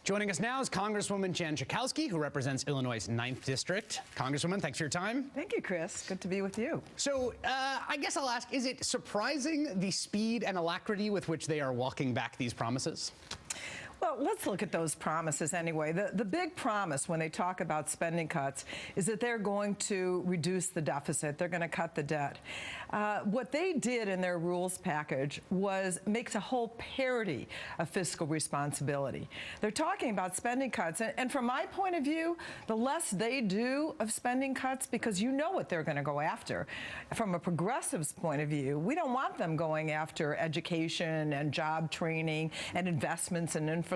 Joining us now is Congresswoman Jan Schakowsky, who represents Illinois' 9th District. Congresswoman, thanks for your time. Thank you, Chris. Good to be with you. So I guess I'll ask, is it surprising the speed and alacrity with which they are walking back these promises? Well, let's look at those promises anyway. The big promise when they talk about spending cuts is that they're going to reduce the deficit. They're going to cut the debt. What they did in their rules package was make a whole parity of fiscal responsibility. They're talking about spending cuts. And from my point of view, the less they do of spending cuts, because you know what they're going to go after. From a progressive's point of view, we don't want them going after education and job training and investments and infrastructure.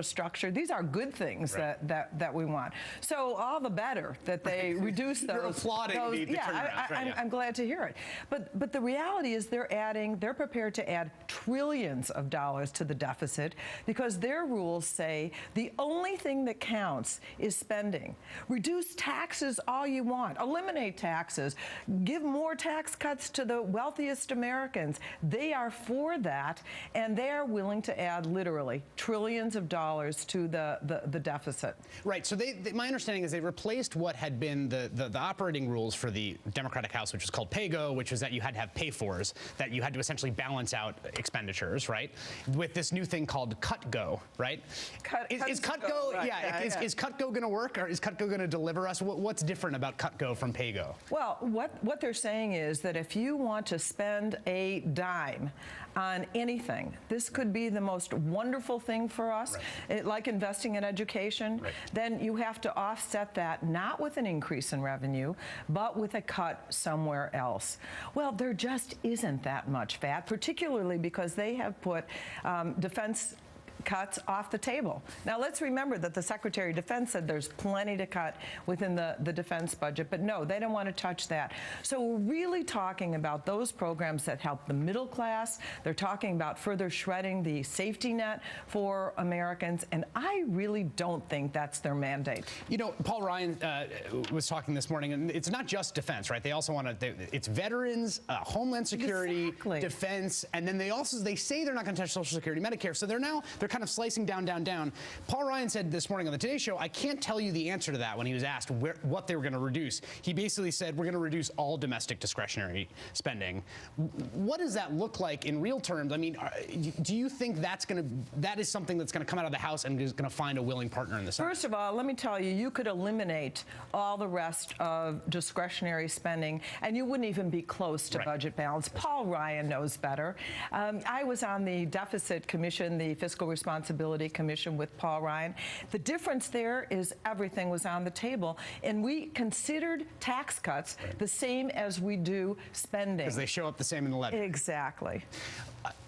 These are good things that we want. So all the better that they reduce those. You're applauding the turnaround. I'm glad to hear it. But the reality is they're prepared to add trillions of dollars to the deficit because their rules say the only thing that counts is spending. Reduce taxes all you want. Eliminate taxes. Give more tax cuts to the wealthiest Americans. They are for that, and they are willing to add literally trillions of dollars to the deficit. Right. So my understanding is they replaced what had been the operating rules for the Democratic House, which was called pay-go, which was that you had to have pay-fors, that you had to essentially balance out expenditures, right? With this new thing called cut-go, right? Is cut-go, is cut-go going to work, or is cut-go going to deliver us? What's different about cut-go from pay-go? Well, what they're saying is that if you want to spend a dime on anything, this could be the most wonderful thing for us, like investing in education, then you have to offset that not with an increase in revenue, but with a cut somewhere else. Well, there just isn't that much fat, particularly because they have put defense cuts off the table. Now, let's remember that the Secretary of Defense said there's plenty to cut within the defense budget, but no, they don't want to touch that. So we're really talking about those programs that help the middle class. They're talking about further shredding the safety net for Americans, and I really don't think that's their mandate. You know, Paul Ryan was talking this morning, and it's not just defense, right? They also want to, it's veterans, Homeland Security, defense, and then they say they're not going to touch Social Security, Medicare, so they're kind of slicing down. Paul Ryan said this morning on the Today Show, I can't tell you the answer to that when he was asked what they were going to reduce. He basically said, we're going to reduce all domestic discretionary spending. What does that look like in real terms? I mean, do you think that is something that's going to come out of the House and is going to find a willing partner in the Senate? First of all, let me tell you, you could eliminate all the rest of discretionary spending, and you wouldn't even be close to budget balance. Paul Ryan knows better. I was on the Deficit Commission, the Fiscal Responsibility Commission with Paul Ryan. The difference there is everything was on the table, and we considered tax cuts the same as we do spending. Because they show up the same in the levy. Exactly.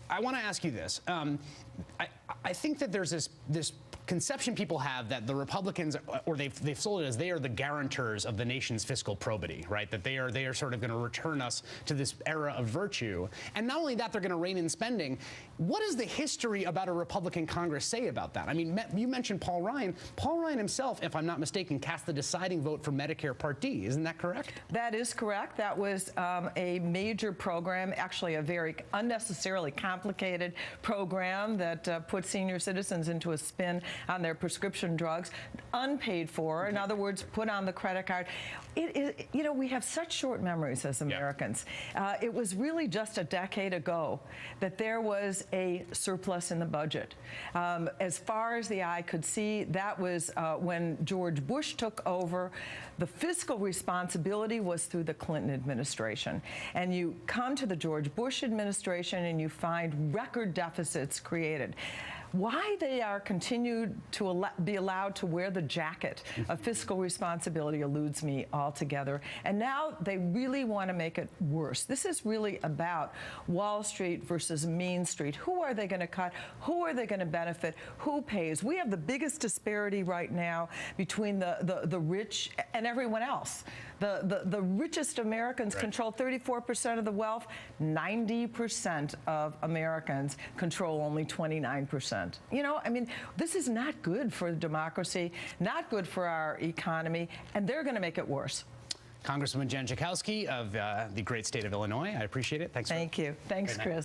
I want to ask you this. I think that there's this conception people have that the Republicans, or they've sold it as they are the guarantors of the nation's fiscal probity, right? That they are sort of going to return us to this era of virtue. And not only that, they're going to rein in spending. What does the history about a Republican Congress say about that? I mean, you mentioned Paul Ryan. Paul Ryan himself, if I'm not mistaken, cast the deciding vote for Medicare Part D. Isn't that correct? That is correct. That was a major program, actually a very unnecessarily complicated program that put senior citizens into a spin on their prescription drugs, unpaid for, in other words, put on the credit card. You know, we have such short memories as Americans. It was really just a decade ago that there was a surplus in the budget. As far as the eye could see, that was when George Bush took over. The fiscal responsibility was through the Clinton administration. And you come to the George Bush administration and you find record deficits created. Why they are continued to be allowed to wear the jacket of fiscal responsibility eludes me altogether. And now they really want to make it worse. This is really about Wall Street versus Main Street. Who are they going to cut? Who are they going to benefit? Who pays? We have the biggest disparity right now between the rich and everyone else. The richest Americans control 34% of the wealth. 90% of Americans control only 29%. You know, I mean, this is not good for democracy, not good for our economy, and they're going to make it worse. Congresswoman Jan Schakowsky of the great state of Illinois. I appreciate it. Thanks. Thank you. Thanks, Chris.